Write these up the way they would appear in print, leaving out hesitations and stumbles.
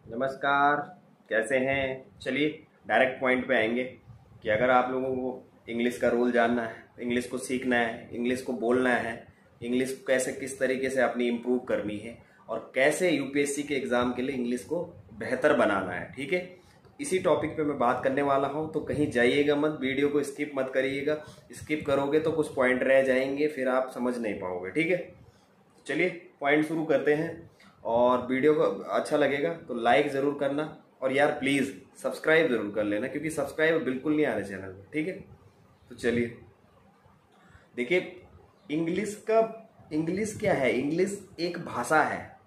नमस्कार। कैसे हैं? चलिए डायरेक्ट पॉइंट पे आएंगे कि अगर आप लोगों को इंग्लिश का रोल जानना है, इंग्लिश को सीखना है, इंग्लिश को बोलना है, इंग्लिश को कैसे किस तरीके से अपनी इम्प्रूव करनी है और कैसे यूपीएससी के एग्ज़ाम के लिए इंग्लिश को बेहतर बनाना है, ठीक है। इसी टॉपिक पे मैं बात करने वाला हूँ, तो कहीं जाइएगा मत, वीडियो को स्किप मत करिएगा। स्किप करोगे तो कुछ पॉइंट रह जाएंगे, फिर आप समझ नहीं पाओगे, ठीक है। चलिए पॉइंट शुरू करते हैं। और वीडियो को अच्छा लगेगा तो लाइक ज़रूर करना, और यार प्लीज़ सब्सक्राइब ज़रूर कर लेना, क्योंकि सब्सक्राइब बिल्कुल नहीं आ रहे चैनल में, ठीक है। तो चलिए देखिए, इंग्लिश क्या है? इंग्लिश एक भाषा है,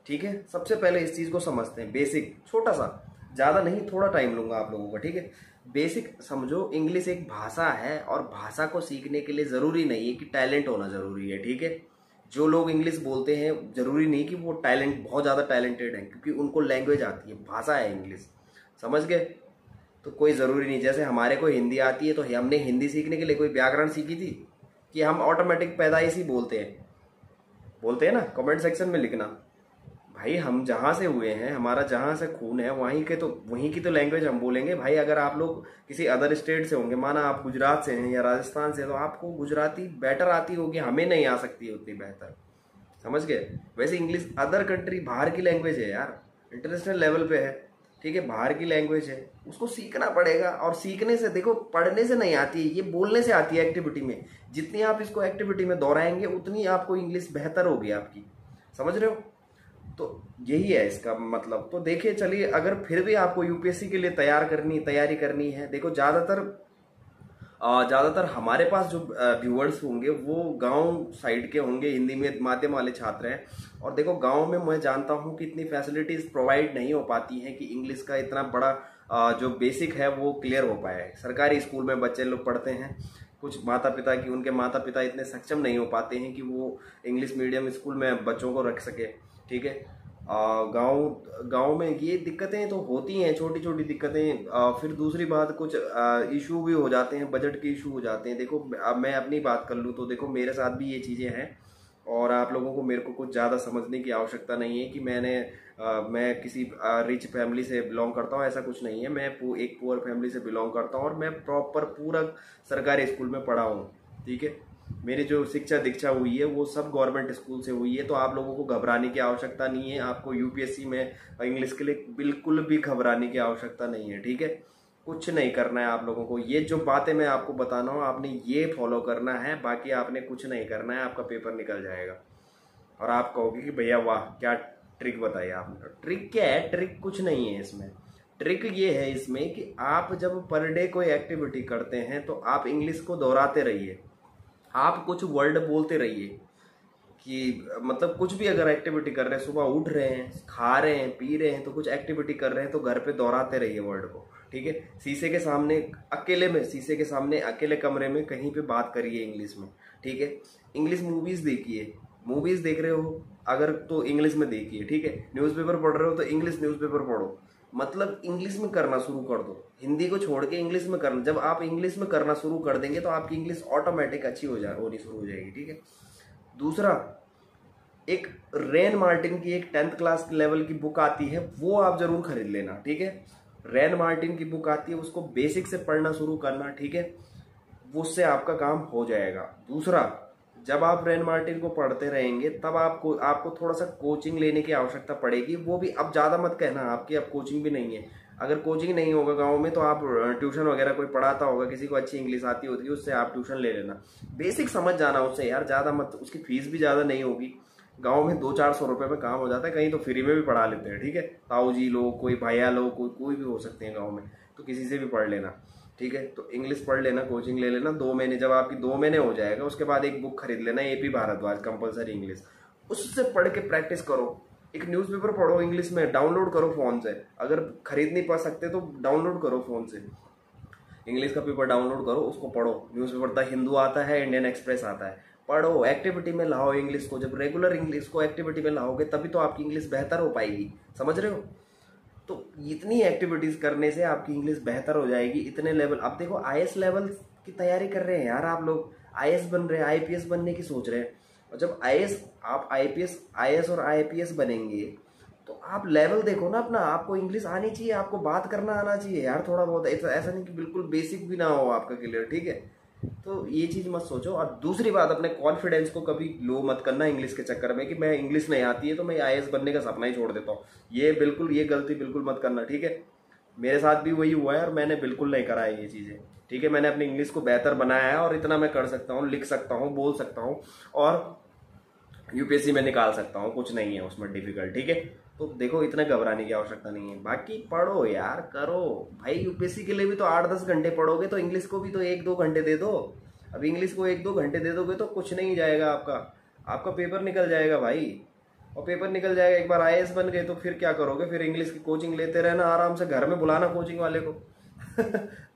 ठीक है। सबसे पहले इस चीज़ को समझते हैं, बेसिक छोटा सा, ज़्यादा नहीं, थोड़ा टाइम लूँगा आप लोगों का, ठीक है। बेसिक समझो, इंग्लिश एक भाषा है और भाषा को सीखने के लिए ज़रूरी नहीं है कि टैलेंट होना ज़रूरी है, ठीक है। जो लोग इंग्लिश बोलते हैं ज़रूरी नहीं कि वो बहुत ज़्यादा टैलेंटेड हैं, क्योंकि उनको लैंग्वेज आती है, भाषा है इंग्लिश, समझ गए। तो कोई ज़रूरी नहीं, जैसे हमारे को हिंदी आती है तो हमने हिंदी सीखने के लिए कोई व्याकरण सीखी थी कि हम ऑटोमेटिक पैदाइश ही बोलते हैं ना। कमेंट सेक्शन में लिखना भाई, हम जहाँ से हुए हैं, हमारा जहाँ से खून है वहीं की तो लैंग्वेज हम बोलेंगे भाई। अगर आप लोग किसी अदर स्टेट से होंगे, माना आप गुजरात से हैं या राजस्थान से, तो आपको गुजराती बेटर आती होगी, हमें नहीं आ सकती है उतनी बेहतर, समझ गए। वैसे इंग्लिश अदर कंट्री, बाहर की लैंग्वेज है यार, इंटरनेशनल लेवल पे है, ठीक है, बाहर की लैंग्वेज है, उसको सीखना पड़ेगा। और सीखने से देखो, पढ़ने से नहीं आती है, ये बोलने से आती है एक्टिविटी में। जितनी आप इसको एक्टिविटी में दोहराएंगे उतनी आपको इंग्लिश बेहतर होगी आपकी, समझ रहे हो। तो यही है इसका मतलब। तो देखिए, चलिए, अगर फिर भी आपको यूपीएससी के लिए तैयारी करनी है, देखो ज़्यादातर हमारे पास जो व्यूअर्स होंगे वो गांव साइड के होंगे, हिंदी में माध्यम वाले छात्र हैं। और देखो, गांव में मैं जानता हूं कि इतनी फैसिलिटीज़ प्रोवाइड नहीं हो पाती हैं कि इंग्लिश का इतना बड़ा जो बेसिक है वो क्लियर हो पाए। सरकारी स्कूल में बच्चे लोग पढ़ते हैं, कुछ उनके माता पिता इतने सक्षम नहीं हो पाते हैं कि वो इंग्लिश मीडियम स्कूल में बच्चों को रख सके, ठीक है। गांव गांव में ये दिक्कतें तो होती हैं, छोटी छोटी दिक्कतें। फिर दूसरी बात, कुछ इशू भी हो जाते हैं, बजट के इशू हो जाते हैं। देखो, अब मैं अपनी बात कर लूँ तो देखो, मेरे साथ भी ये चीज़ें हैं। और आप लोगों को, मेरे को कुछ ज़्यादा समझने की आवश्यकता नहीं है कि मैं किसी रिच फैमिली से बिलोंग करता हूँ, ऐसा कुछ नहीं है। मैं एक पुअर फैमिली से बिलोंग करता हूँ और मैं प्रॉपर पूरा सरकारी स्कूल में पढ़ा हूँ, ठीक है। मेरी जो शिक्षा दीक्षा हुई है वो सब गवर्नमेंट स्कूल से हुई है। तो आप लोगों को घबराने की आवश्यकता नहीं है, आपको यूपीएससी में इंग्लिश के लिए बिल्कुल भी घबराने की आवश्यकता नहीं है, ठीक है। कुछ नहीं करना है आप लोगों को, ये जो बातें मैं आपको बताना हूँ आपने ये फॉलो करना है, बाकी आपने कुछ नहीं करना है, आपका पेपर निकल जाएगा। और आप कहोगे कि भैया वाह, क्या ट्रिक बताई आपने। ट्रिक क्या है? ट्रिक कुछ नहीं है इसमें। ट्रिक ये है इसमें कि आप जब पर डे कोई एक्टिविटी करते हैं तो आप इंग्लिश को दोहराते रहिए, आप कुछ वर्ड बोलते रहिए कि मतलब कुछ भी अगर एक्टिविटी कर रहे हैं, सुबह उठ रहे हैं, खा रहे हैं, पी रहे हैं, तो कुछ एक्टिविटी कर रहे हैं तो घर पे दोहराते रहिए वर्ड को, ठीक है। शीशे के सामने अकेले कमरे में कहीं पे बात करिए इंग्लिश में, ठीक है। इंग्लिश मूवीज देखिए, मूवीज देख रहे हो अगर तो इंग्लिश में देखिए, ठीक है। न्यूज़पेपर पढ़ रहे हो तो इंग्लिश न्यूज़पेपर पढ़ो, मतलब इंग्लिश में करना शुरू कर दो, हिंदी को छोड़ के इंग्लिश में करना। जब आप इंग्लिश में करना शुरू कर देंगे तो आपकी इंग्लिश ऑटोमेटिक अच्छी होनी शुरू हो जाएगी, ठीक है। दूसरा, एक रेन मार्टिन की एक 10th क्लास लेवल की बुक आती है, वो आप जरूर खरीद लेना, ठीक है। रेन मार्टिन की बुक आती है, उसको बेसिक से पढ़ना शुरू करना, ठीक है। उससे आपका काम हो जाएगा। दूसरा, जब आप रेन मार्टिन को पढ़ते रहेंगे तब आपको थोड़ा सा कोचिंग लेने की आवश्यकता पड़ेगी। वो भी अब ज़्यादा मत कहना आपकी अब कोचिंग भी नहीं है। अगर कोचिंग नहीं होगा गांव में तो आप ट्यूशन वगैरह कोई पढ़ाता होगा, किसी को अच्छी इंग्लिश आती होती है, उससे आप ट्यूशन ले लेना, बेसिक समझ जाना उससे यार, ज़्यादा मत। उसकी फीस भी ज़्यादा नहीं होगी, गाँव में 200-400 रुपये में काम हो जाता है, कहीं तो फ्री में भी पढ़ा लेते हैं, ठीक है। ताऊ जी लोग, कोई भैया लोग, कोई भी हो सकते हैं गाँव में, तो किसी से भी पढ़ लेना, ठीक है। तो इंग्लिश पढ़ लेना, कोचिंग ले लेना 2 महीने। जब आपकी 2 महीने हो जाएगा उसके बाद एक बुक खरीद लेना, एपी भारद्वाज कंपलसरी इंग्लिश, उससे पढ़ के प्रैक्टिस करो। एक न्यूज़पेपर पढ़ो इंग्लिश में, डाउनलोड करो फ़ोन से, अगर खरीद नहीं पा सकते तो डाउनलोड करो फ़ोन से, इंग्लिश का पेपर डाउनलोड करो, उसको पढ़ो। न्यूज़पेपर द हिंदू आता है, इंडियन एक्सप्रेस आता है, पढ़ो, एक्टिविटी में लाओ इंग्लिश को। जब रेगुलर इंग्लिश को एक्टिविटी में लाओगे तभी तो आपकी इंग्लिश बेहतर हो पाएगी, समझ रहे हो। तो इतनी एक्टिविटीज करने से आपकी इंग्लिश बेहतर हो जाएगी। इतने लेवल, अब देखो आईएएस लेवल की तैयारी कर रहे हैं यार आप लोग, आईएएस बन रहे हैं, आईपीएस बनने की सोच रहे हैं। और जब आईएएस और आईपीएस बनेंगे तो आप लेवल देखो ना अपना, आपको इंग्लिश आनी चाहिए, आपको बात करना आना चाहिए यार थोड़ा बहुत, ऐसा नहीं कि बिल्कुल बेसिक भी ना हो आपका क्लियर, ठीक है। तो ये चीज़ मत सोचो। और दूसरी बात, अपने कॉन्फिडेंस को कभी लो मत करना इंग्लिश के चक्कर में कि मैं इंग्लिश नहीं आती है तो मैं आईएएस बनने का सपना ही छोड़ देता हूँ। ये गलती बिल्कुल मत करना, ठीक है। मेरे साथ भी वही हुआ है और मैंने बिल्कुल नहीं करा है ये चीज़ें, ठीक है। मैंने अपनी इंग्लिश को बेहतर बनाया है और इतना मैं कर सकता हूँ, लिख सकता हूँ, बोल सकता हूँ और यूपीएससी में निकाल सकता हूँ, कुछ नहीं है उसमें डिफिकल्ट, ठीक है। तो देखो इतना घबराने की आवश्यकता नहीं है। बाकी पढ़ो यार, करो भाई, यूपीएससी के लिए भी तो 8-10 घंटे पढ़ोगे तो इंग्लिश को भी तो 1-2 घंटे दे दो। अब इंग्लिश को 1-2 घंटे दे दोगे तो कुछ नहीं जाएगा आपका पेपर निकल जाएगा भाई। और पेपर निकल जाएगा, एक बार आईएएस बन गए तो फिर क्या करोगे, फिर इंग्लिश की कोचिंग लेते रहना, आराम से घर में बुलाना कोचिंग वाले को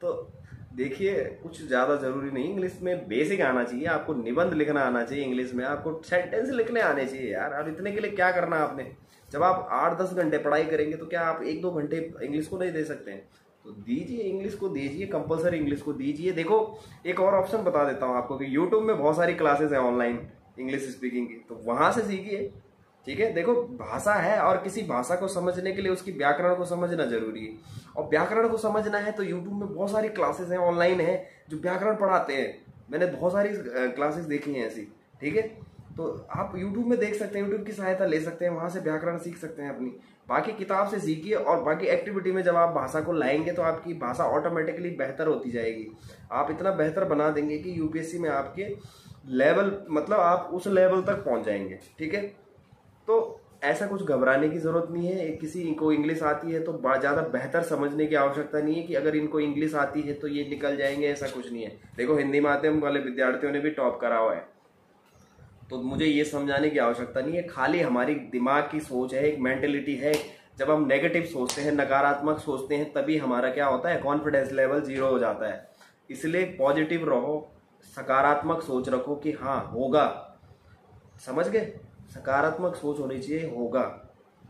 तो देखिए कुछ ज़्यादा ज़रूरी नहीं, इंग्लिश में बेसिक आना चाहिए आपको, निबंध लिखना आना चाहिए इंग्लिश में, आपको सेंटेंस लिखने आने चाहिए यार। और इतने के लिए क्या करना आपने, जब आप 8-10 घंटे पढ़ाई करेंगे तो क्या आप 1-2 घंटे इंग्लिश को नहीं दे सकते हैं? तो दीजिए, इंग्लिश को दीजिए, कंपलसरी इंग्लिश को दीजिए। देखो एक और ऑप्शन बता देता हूँ आपको कि यूट्यूब में बहुत सारी क्लासेस हैं ऑनलाइन इंग्लिश स्पीकिंग की, तो वहाँ से सीखिए, ठीक है। देखो भाषा है और किसी भाषा को समझने के लिए उसकी व्याकरण को समझना जरूरी है, और व्याकरण को समझना है तो यूट्यूब में बहुत सारी क्लासेस हैं ऑनलाइन है जो व्याकरण पढ़ाते हैं। मैंने बहुत सारी क्लासेस देखी हैं ऐसी, ठीक है। तो आप यूट्यूब में देख सकते हैं, यूट्यूब की सहायता ले सकते हैं, वहां से व्याकरण सीख सकते हैं अपनी। बाकी किताब से सीखिए, और बाकी एक्टिविटी में जब आप भाषा को लाएंगे तो आपकी भाषा ऑटोमेटिकली बेहतर होती जाएगी। आप इतना बेहतर बना देंगे कि यूपीएससी में आपके लेवल, मतलब आप उस लेवल तक पहुंच जाएंगे, ठीक है। तो ऐसा कुछ घबराने की जरूरत नहीं है। किसी को इंग्लिश आती है तो ज़्यादा बेहतर समझने की आवश्यकता नहीं है कि अगर इनको इंग्लिश आती है तो ये निकल जाएंगे, ऐसा कुछ नहीं है। देखो हिंदी माध्यम वाले विद्यार्थियों ने भी टॉप करा हुआ है, तो मुझे ये समझाने की आवश्यकता नहीं है। खाली हमारी दिमाग की सोच है, एक मेंटेलिटी है। जब हम नेगेटिव सोचते हैं, नकारात्मक सोचते हैं, तभी हमारा क्या होता है, कॉन्फिडेंस लेवल 0 हो जाता है। इसलिए पॉजिटिव रहो, सकारात्मक सोच रखो कि हाँ होगा, समझ गए। सकारात्मक सोच होनी चाहिए, होगा।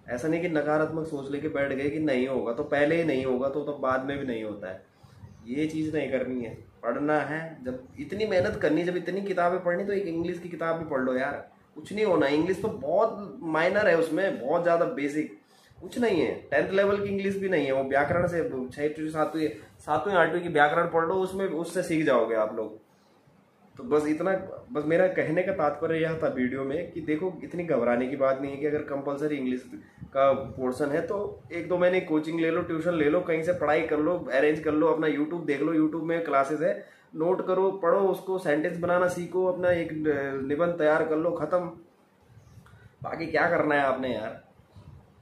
ऐसा नहीं कि नकारात्मक सोच लेके बैठ गए कि नहीं होगा, तो पहले ही नहीं होगा तो बाद में भी नहीं होता है। ये चीज़ नहीं करनी है। पढ़ना है, जब इतनी मेहनत करनी, जब इतनी किताबें पढ़नी, तो एक इंग्लिश की किताब भी पढ़ लो यार, कुछ नहीं होना। इंग्लिश तो बहुत माइनर है, उसमें बहुत ज़्यादा बेसिक कुछ नहीं है। 10th लेवल की इंग्लिश भी नहीं है, वो व्याकरण से 6वीं 7वीं 8वीं की व्याकरण पढ़ लो, उसमें उससे सीख जाओगे आप लोग। तो बस इतना, बस मेरा कहने का तात्पर्य यह था वीडियो में कि देखो इतनी घबराने की बात नहीं है कि अगर कंपलसरी इंग्लिश का पोर्शन है तो 1-2 महीने कोचिंग ले लो, ट्यूशन ले लो, कहीं से पढ़ाई कर लो, अरेंज कर लो, अपना यूट्यूब देख लो, यूट्यूब में क्लासेस है, नोट करो, पढ़ो उसको, सेंटेंस बनाना सीखो, अपना एक निबंध तैयार कर लो, खत्म। बाकी क्या करना है आपने यार।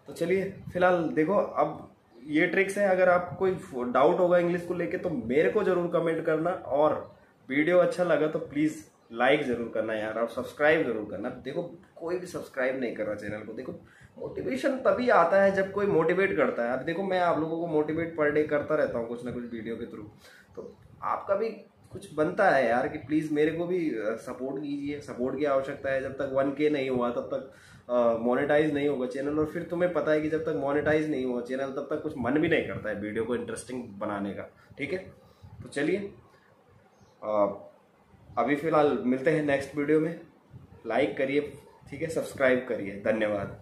तो चलिए फिलहाल देखो, अब ये ट्रिक्स है। अगर आपको कोई डाउट होगा इंग्लिश को लेके तो मेरे को जरूर कमेंट करना, और वीडियो अच्छा लगा तो प्लीज़ लाइक ज़रूर करना यार, और सब्सक्राइब ज़रूर करना। देखो कोई भी सब्सक्राइब नहीं कर रहा चैनल को। देखो मोटिवेशन तभी आता है जब कोई मोटिवेट करता है। अब देखो मैं आप लोगों को मोटिवेट पर डे करता रहता हूँ कुछ ना कुछ वीडियो के थ्रू, तो आपका भी कुछ बनता है यार कि प्लीज़ मेरे को भी सपोर्ट कीजिए। सपोर्ट की आवश्यकता है। जब तक 1K नहीं हुआ तब तक मोनेटाइज नहीं होगा चैनल, और फिर तुम्हें पता है कि जब तक मोनेटाइज नहीं हुआ चैनल तब तक कुछ मन भी नहीं करता है वीडियो को इंटरेस्टिंग बनाने का, ठीक है। तो चलिए अभी फिलहाल मिलते हैं नेक्स्ट वीडियो में। लाइक करिए, ठीक है, सब्सक्राइब करिए। धन्यवाद।